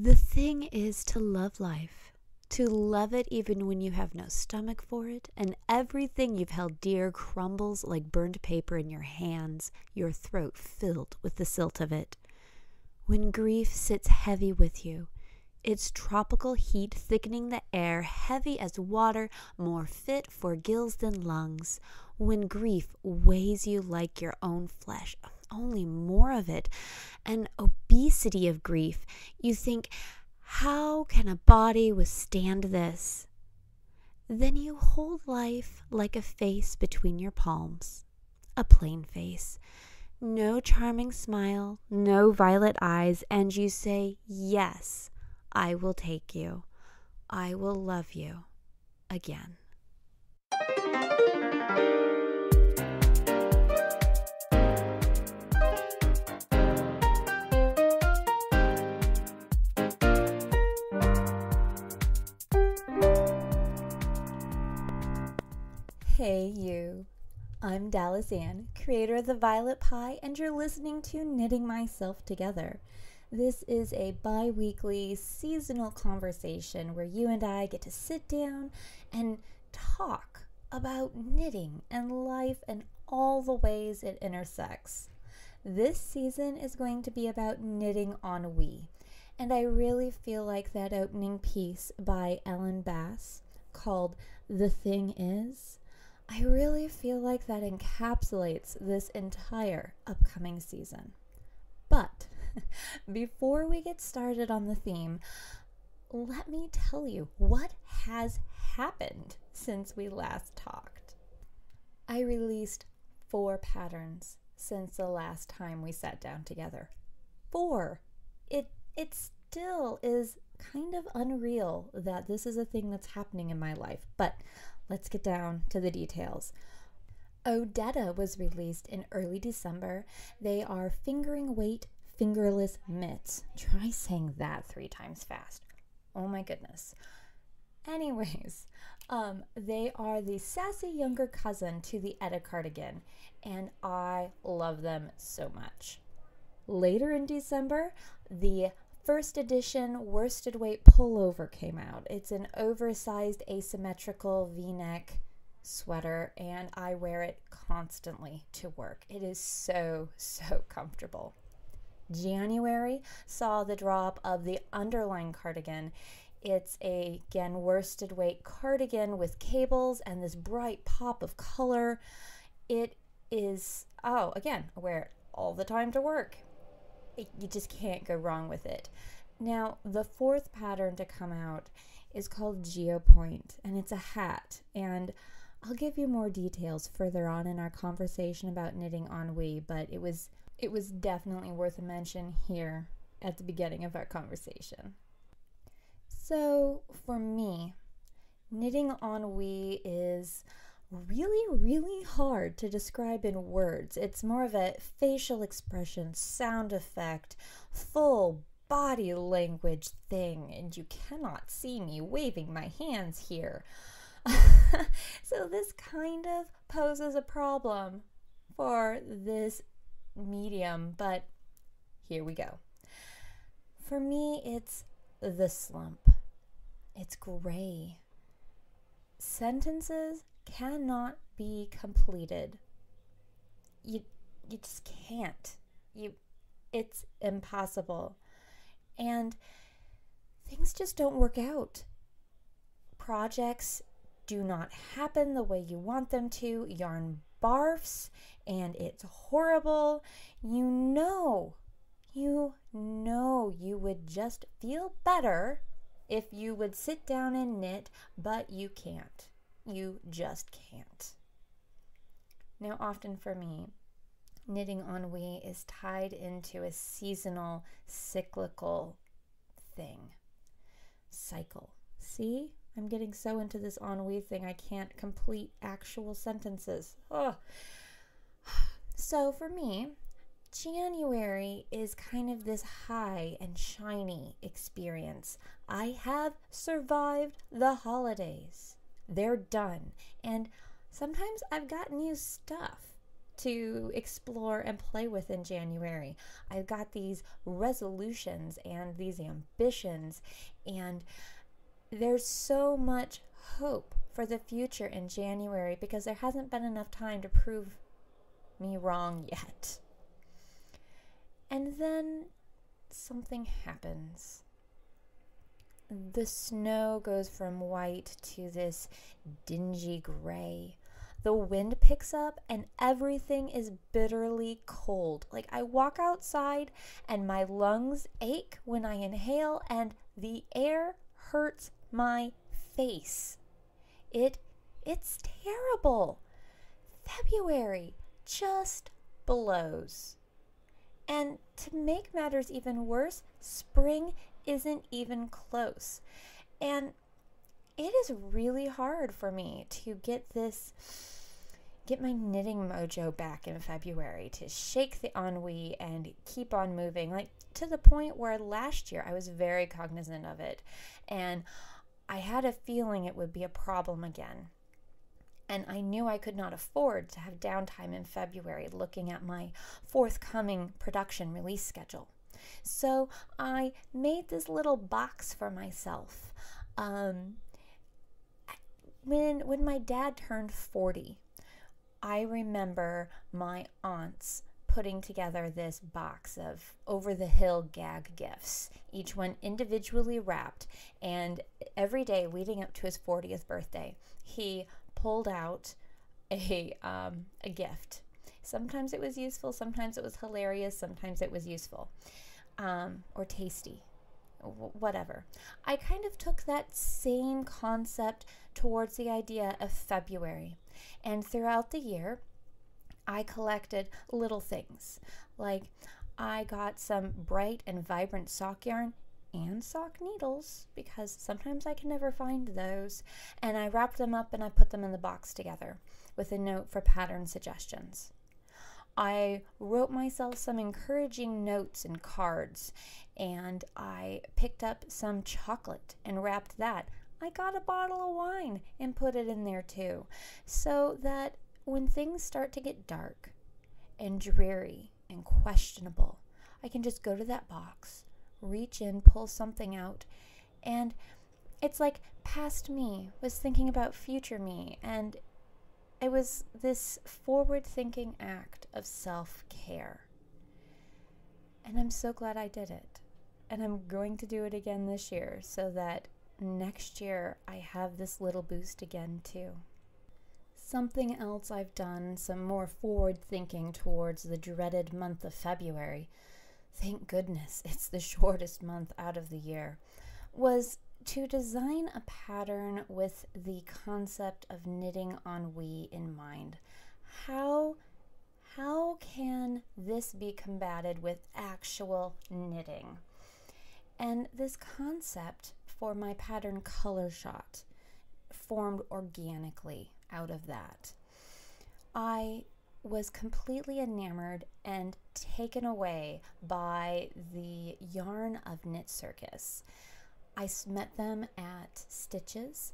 The thing is to love life, to love it even when you have no stomach for it, and everything you've held dear crumbles like burned paper in your hands, your throat filled with the silt of it. When grief sits heavy with you, its tropical heat thickening the air, heavy as water, more fit for gills than lungs. When grief weighs you like your own flesh, only more of it, an obesity of grief, you think, how can a body withstand this? Then you hold life like a face between your palms, a plain face. No charming smile, no violet eyes, and you say, yes, I will take you. I will love you again. Hey you. I'm Dallas Ann, creator of the Violet Pie, and you're listening to Knitting Myself Together. This is a bi-weekly seasonal conversation where you and I get to sit down and talk about knitting and life and all the ways it intersects. This season is going to be about knitting ennui, and I really feel like that opening piece by Ellen Bass called The Thing Is, I really feel like that encapsulates this entire upcoming season. But before we get started on the theme, let me tell you what has happened since we last talked. I released 4 patterns since the last time we sat down together. 4! It still is kind of unreal that this is a thing that's happening in my life, but let's get down to the details. Odetta was released in early December. They are fingering weight, fingerless mitts. Try saying that 3 times fast. Oh my goodness. Anyways, they are the sassy younger cousin to the Etta cardigan, and I love them so much. Later in December, the first edition worsted weight pullover came out. It's an oversized asymmetrical V-neck sweater, and I wear it constantly to work. It is so comfortable. January saw the drop of the underline cardigan. It's again worsted weight cardigan with cables and this bright pop of color. It is, again, I wear it all the time to work. You just can't go wrong with it. Now, the 4th pattern to come out is called Geopoint, and it's a hat. And I'll give you more details further on in our conversation about knitting ennui, but it was definitely worth a mention here at the beginning of our conversation. So, for me, knitting ennui is really hard to describe in words. It's more of a facial expression, sound effect, full body language thing, and you cannot see me waving my hands here. So this kind of poses a problem for this medium, but here we go. For me, it's the slump. It's gray. Sentences cannot be completed. You just can't. It's impossible. And things just don't work out. Projects do not happen the way you want them to. Yarn barfs and it's horrible. You know you would just feel better if you would sit down and knit, but you can't. You just can't. Now, often for me, knitting ennui is tied into a seasonal, cyclical thing. Cycle. See? I'm getting so into this ennui thing I can't complete actual sentences. Ugh. So for me, January is kind of this high and shiny experience. I have survived the holidays. They're done. And sometimes I've got new stuff. to explore and play with in January. I've got these resolutions and these ambitions, and there's so much hope for the future in January because there hasn't been enough time to prove me wrong yet. And then something happens. The snow goes from white to this dingy gray. The wind picks up and everything is bitterly cold. Like, I walk outside and my lungs ache when I inhale and the air hurts my face. It's terrible. February just blows. And to make matters even worse, spring isn't even close. And it is really hard for me to get my knitting mojo back in February, to shake the ennui and keep on moving, like to the point where last year I was very cognizant of it and I had a feeling it would be a problem again. And I knew I could not afford to have downtime in February looking at my forthcoming production release schedule. So I made this little box for myself. When my dad turned 40, I remember my aunts putting together this box of over-the-hill gag gifts, each one individually wrapped, and every day leading up to his 40th birthday, he pulled out a gift. Sometimes it was useful, sometimes it was hilarious, sometimes it was useful or tasty, whatever. I kind of took that same concept towards the idea of February, and throughout the year I collected little things. Like, I got some bright and vibrant sock yarn and sock needles because sometimes I can never find those, and I wrapped them up and I put them in the box together with a note for pattern suggestions. I wrote myself some encouraging notes and cards, and I picked up some chocolate and wrapped that. I got a bottle of wine and put it in there too, so that when things start to get dark and dreary and questionable, I can just go to that box, reach in, pull something out, and it's like past me was thinking about future me, and it was this forward-thinking act of self-care. And I'm so glad I did it. And I'm going to do it again this year so that next year I have this little boost again too. Something else I've done, some more forward thinking towards the dreaded month of February, thank goodness it's the shortest month out of the year, was to design a pattern with the concept of knitting ennui in mind. How can this be combated with actual knitting? And this concept for my pattern Color Shot formed organically out of that. I was completely enamored and taken away by the yarn of Knit Circus. I met them at Stitches,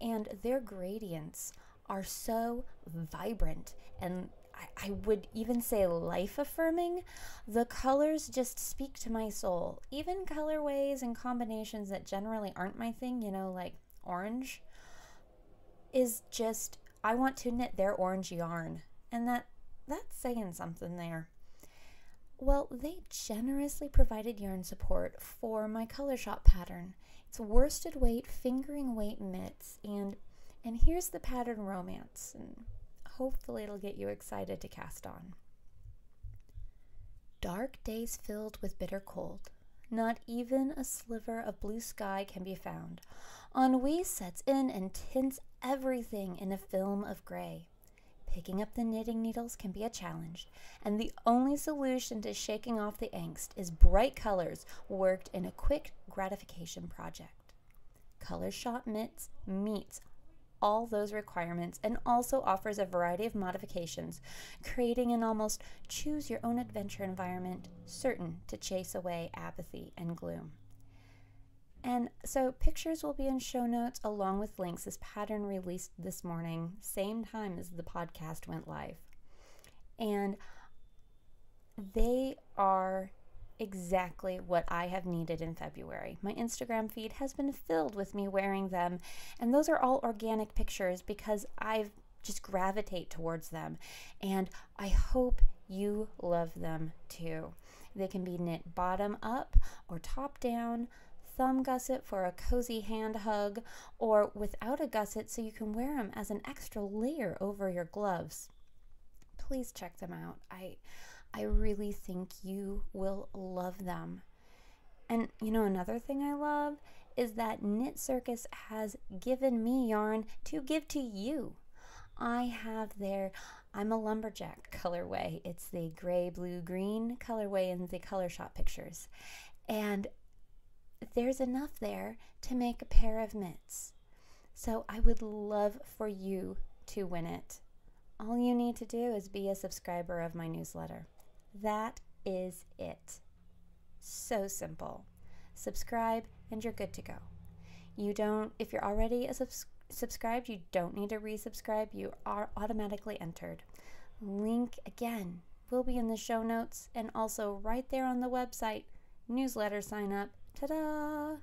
and their gradients are so vibrant and I would even say life-affirming. The colors just speak to my soul. Even colorways and combinations that generally aren't my thing, like orange, is just, I want to knit their orange yarn. And that's saying something there. Well, they generously provided yarn support for my Color Shop pattern. It's worsted weight, fingering weight mitts, and here's the pattern romance, and hopefully it'll get you excited to cast on. Dark days filled with bitter cold. Not even a sliver of blue sky can be found. Ennui sets in and tints everything in a film of gray. Picking up the knitting needles can be a challenge, and the only solution to shaking off the angst is bright colors worked in a quick gratification project. Color Shop Mitts meets all those requirements and also offers a variety of modifications, creating an almost choose-your-own-adventure environment certain to chase away apathy and gloom. And so pictures will be in show notes along with links. This pattern released this morning, same time as the podcast went live. And they are exactly what I have needed in February. My Instagram feed has been filled with me wearing them, and those are all organic pictures because I've just gravitate towards them, and I hope you love them too. They can be knit bottom up or top down, thumb gusset for a cozy hand hug, or without a gusset so you can wear them as an extra layer over your gloves. Please check them out. I really think you will love them. And you know, another thing I love is that Knit Circus has given me yarn to give to you. I have I'm a lumberjack colorway. It's the gray, blue, green colorway in the color shop pictures. And there's enough there to make a pair of mitts. So I would love for you to win it. All you need to do is be a subscriber of my newsletter. That is it. So simple. Subscribe and you're good to go. If you're already subscribed, you don't need to resubscribe. You are automatically entered. Link again will be in the show notes and also right there on the website. Newsletter sign up. Ta-da!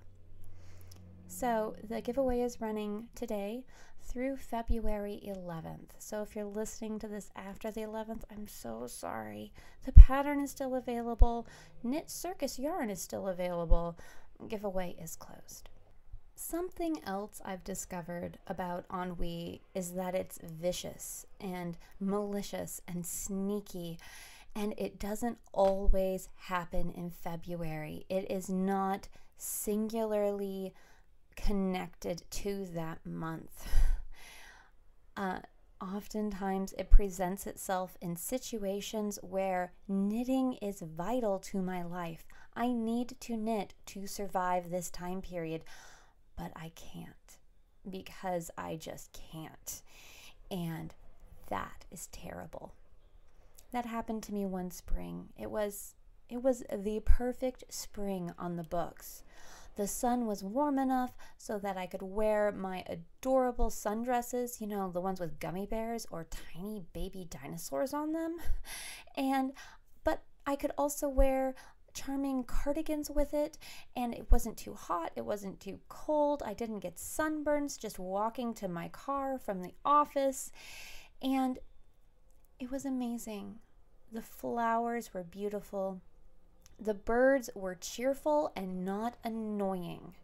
So the giveaway is running today through February 11th. So if you're listening to this after the 11th, I'm so sorry. The pattern is still available. Knit Circus yarn is still available. Giveaway is closed. Something else I've discovered about ennui is that it's vicious and malicious and sneaky, and it doesn't always happen in February. It is not singularly connected to that month. Oftentimes it presents itself in situations where knitting is vital to my life. I need to knit to survive this time period, but I can't because I just can't. And that is terrible. That happened to me one spring. It was the perfect spring on the books. The sun was warm enough so that I could wear my adorable sundresses, you know, the ones with gummy bears or tiny baby dinosaurs on them. But I could also wear charming cardigans with it, and it wasn't too hot, it wasn't too cold. I didn't get sunburns just walking to my car from the office, and it was amazing. The flowers were beautiful. The birds were cheerful and not annoying.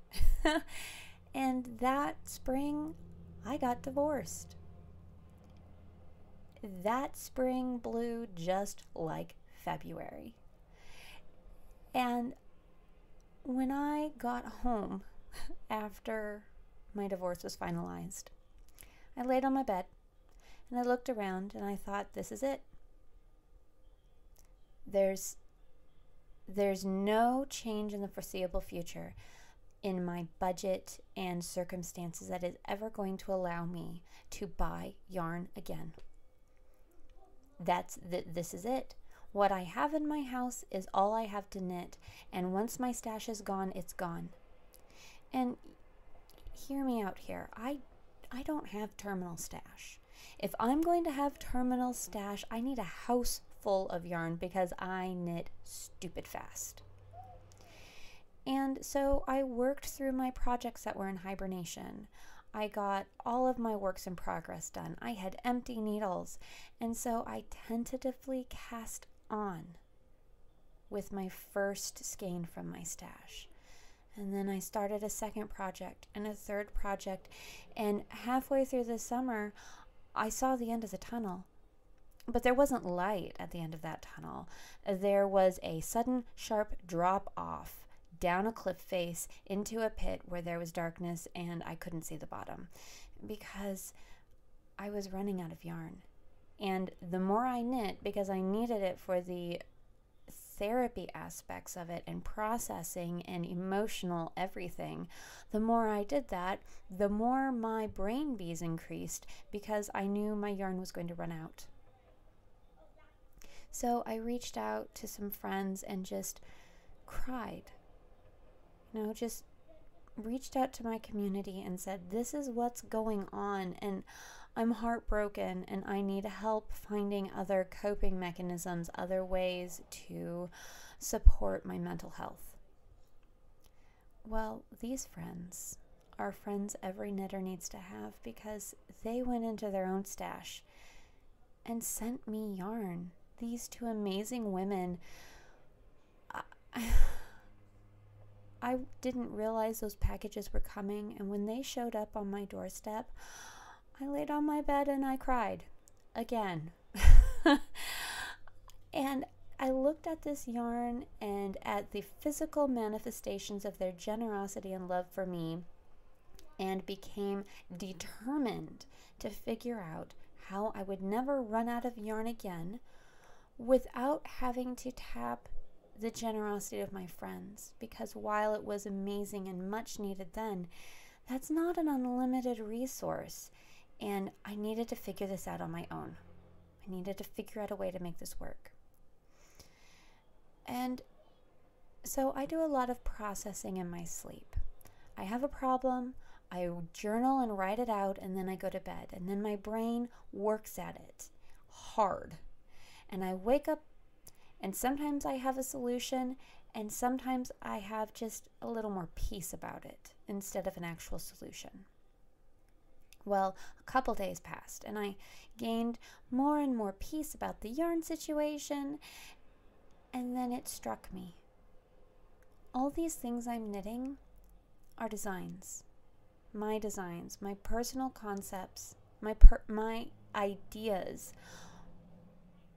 And that spring, I got divorced. That spring blew just like February. And when I got home after my divorce was finalized, I laid on my bed and I looked around and I thought, this is it. There's no change in the foreseeable future in my budget and circumstances that is ever going to allow me to buy yarn again. This is it. What I have in my house is all I have to knit, and once my stash is gone, it's gone. And hear me out here. I don't have terminal stash. If I'm going to have terminal stash, I need a house full of yarn because I knit stupid fast. And so I worked through my projects that were in hibernation. I got all of my works in progress done. I had empty needles, and so I tentatively cast on with my first skein from my stash. And then I started a second project and a third project, and halfway through the summer I saw the end of the tunnel. But there wasn't light at the end of that tunnel. There was a sudden sharp drop off down a cliff face into a pit where there was darkness and I couldn't see the bottom because I was running out of yarn. And the more I knit, because I needed it for the therapy aspects of it and processing and emotional everything, the more I did that, the more my brain bees increased because I knew my yarn was going to run out. So I reached out to some friends and just cried. Just reached out to my community and said, this is what's going on, and I'm heartbroken and I need help finding other coping mechanisms, other ways to support my mental health. Well, these friends are friends every knitter needs to have, because they went into their own stash and sent me yarn. These two amazing women. I didn't realize those packages were coming, and when they showed up on my doorstep, I laid on my bed and I cried again. And I looked at this yarn and at the physical manifestations of their generosity and love for me, and became determined to figure out how I would never run out of yarn again without having to tap the generosity of my friends. Because while it was amazing and much needed then, that's not an unlimited resource, and I needed to figure this out on my own. I needed to figure out a way to make this work. And so I do a lot of processing in my sleep. I have a problem, I journal and write it out, and then I go to bed. And then my brain works at it hard. And I wake up, and sometimes I have a solution, and sometimes I have just a little more peace about it instead of an actual solution. Well, a couple days passed, and I gained more and more peace about the yarn situation, and then it struck me. All these things I'm knitting are designs. My designs, my personal concepts, my ideas.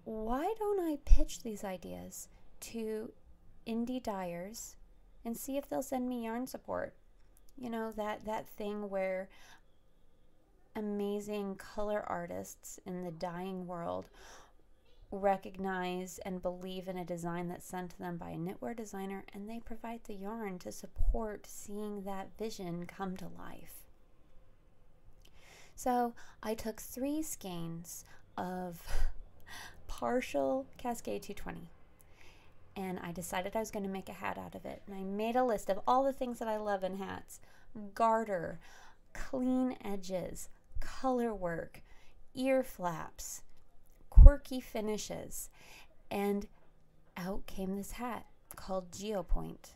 Why don't I pitch these ideas to indie dyers and see if they'll send me yarn support? You know, that thing where amazing color artists in the dyeing world recognize and believe in a design that's sent to them by a knitwear designer, and they provide the yarn to support seeing that vision come to life. So I took 3 skeins of partial Cascade 220, and I decided I was going to make a hat out of it. And I made a list of all the things that I love in hats: garter, clean edges, color work, ear flaps, quirky finishes, and out came this hat called Geopoint.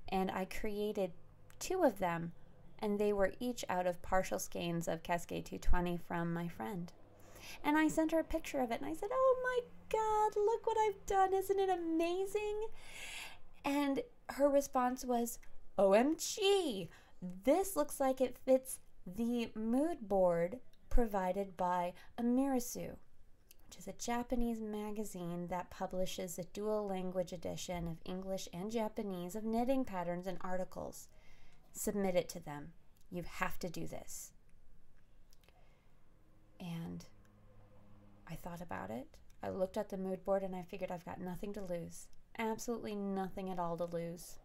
And I created 2 of them, and they were each out of partial skeins of Cascade 220 from my friend. And I sent her a picture of it, and I said, "Oh my God, look what I've done. Isn't it amazing?" And her response was, "OMG, this looks like it fits the mood board provided by Amirasu," which is a Japanese magazine that publishes a dual language edition of English and Japanese of knitting patterns and articles. Submit it to them. You have to do this. And I thought about it. I looked at the mood board and I figured I've got nothing to lose. Absolutely nothing at all to lose.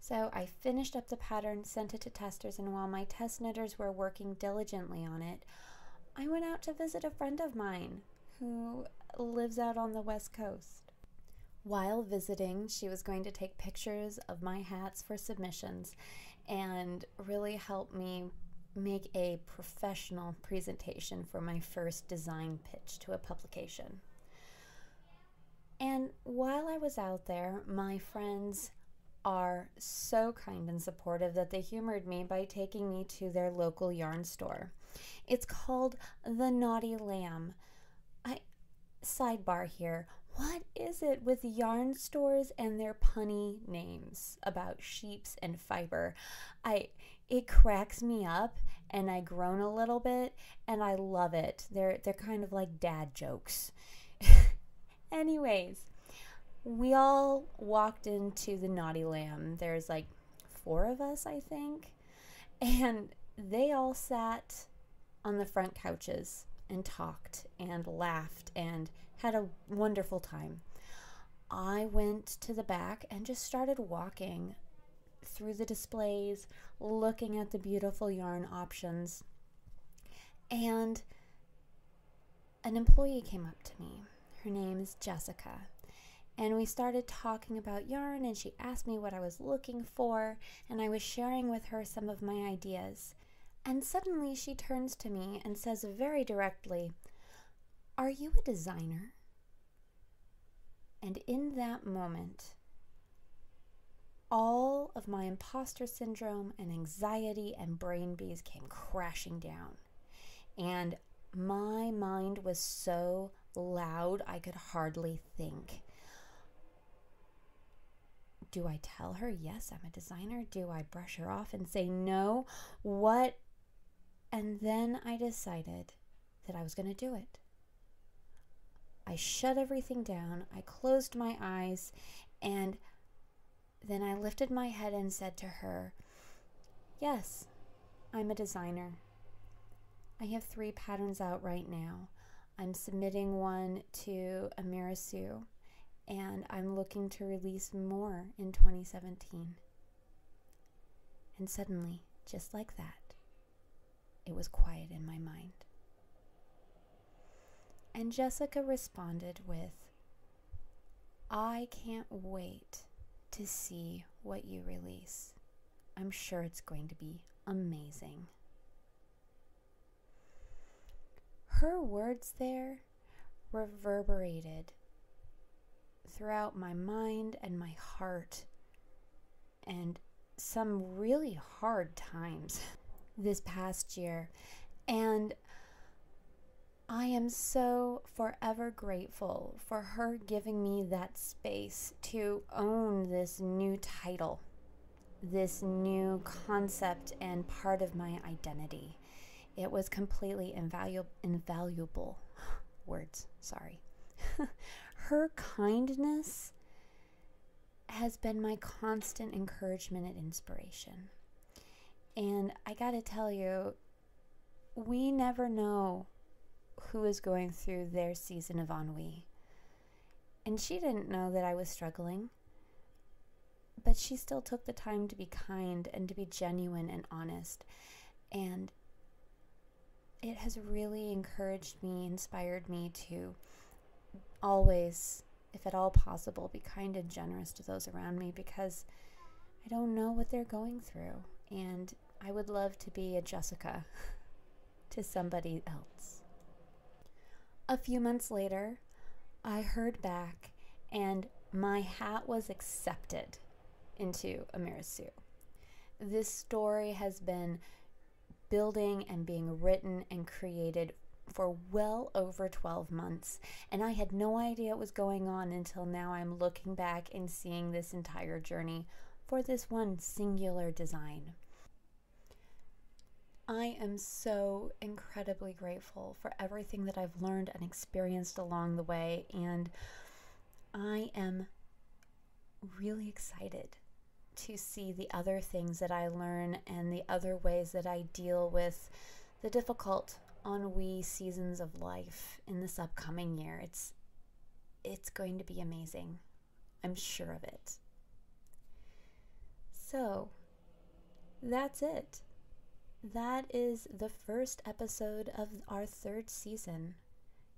So I finished up the pattern, sent it to testers, and while my test knitters were working diligently on it, I went out to visit a friend of mine who lives out on the West Coast. While visiting, she was going to take pictures of my hats for submissions and really help me make a professional presentation for my first design pitch to a publication. And while I was out there, my friends are so kind and supportive that they humored me by taking me to their local yarn store. It's called The Naughty Lamb. Sidebar here. What is it with yarn stores and their punny names about sheeps and fiber? It cracks me up, and I groan a little bit, and I love it. They're kind of like dad jokes. Anyways, we all walked into the Naughty Lamb. There's like 4 of us, I think, and they all sat on the front couches and talked and laughed and had a wonderful time. I went to the back and just started walking through the displays, looking at the beautiful yarn options, and an employee came up to me. Her name is Jessica. And we started talking about yarn, and she asked me what I was looking for, and I was sharing with her some of my ideas. And suddenly she turns to me and says very directly, "Are you a designer?" And in that moment, all of my imposter syndrome and anxiety and brain bees came crashing down. And my mind was so loud I could hardly think. Do I tell her, yes, I'm a designer? Do I brush her off and say no? What? And then I decided that I was going to do it. I shut everything down. I closed my eyes, and then I lifted my head and said to her, yes, I'm a designer. I have 3 patterns out right now. I'm submitting one to Amirasu, and I'm looking to release more in 2017. And suddenly, just like that, it was quiet in my mind. And Jessica responded with, I can't wait to see what you release. I'm sure it's going to be amazing. Her words there reverberated throughout my mind and my heart, and some really hard times this past year. And I am so forever grateful for her giving me that space to own this new title, this new concept and part of my identity. It was completely invaluable. Words, sorry. Her kindness has been my constant encouragement and inspiration. And I gotta tell you, we never know who is going through their season of ennui. And she didn't know that I was struggling, but she still took the time to be kind and to be genuine and honest. And it has really encouraged me, inspired me to always, if at all possible, be kind and generous to those around me, because I don't know what they're going through. And I would love to be a Jessica to somebody else. A few months later, I heard back, and my hat was accepted into Amirasu. This story has been building and being written and created for well over 12 months, and I had no idea what was going on until now. I'm looking back and seeing this entire journey for this one singular design. I am so incredibly grateful for everything that I've learned and experienced along the way, and I am really excited to see the other things that I learn and the other ways that I deal with the difficult ennui seasons of life in this upcoming year. It's going to be amazing. I'm sure of it. So, that's it. That is the first episode of our 3rd season.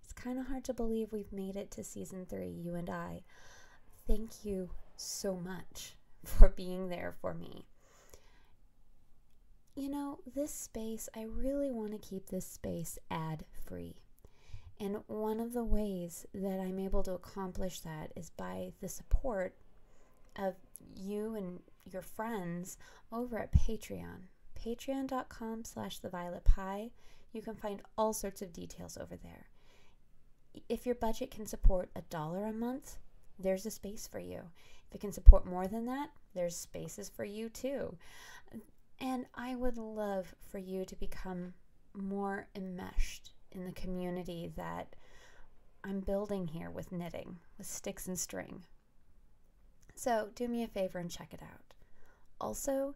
It's kind of hard to believe we've made it to season 3, you and I. Thank you so much for being there for me. You know, this space, I really want to keep this space ad-free. And one of the ways that I'm able to accomplish that is by the support of you and your friends over at Patreon. Patreon.com/thevioletpie. You can find all sorts of details over there. If your budget can support $1 a month, there's a space for you. If it can support more than that, there's spaces for you too. And I would love for you to become more enmeshed in the community that I'm building here with knitting, with sticks and string. So do me a favor and check it out. Also,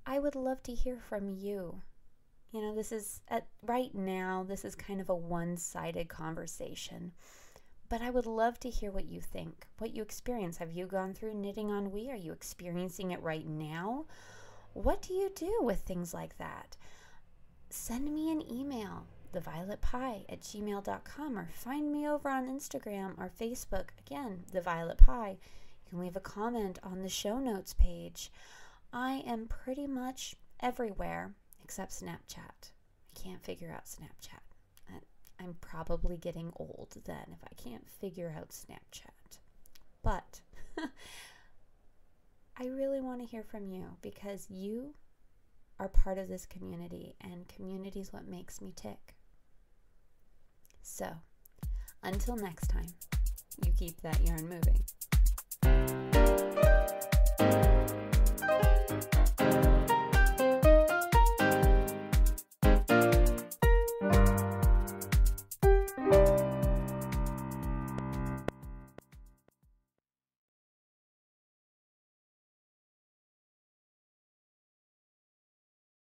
I would love to hear from you. You know, right now, this is kind of a one-sided conversation. But I would love to hear what you think, what you experience. Have you gone through knitting ennui? Are you experiencing it right now? What do you do with things like that? Send me an email, thevioletpie@gmail.com, or find me over on Instagram or Facebook. Again, The Violet Pie. You can leave a comment on the show notes page. I am pretty much everywhere. except Snapchat. I can't figure out Snapchat. I'm probably getting old then if I can't figure out Snapchat. But I really want to hear from you because you are part of this community, and community is what makes me tick. So, until next time, you keep that yarn moving.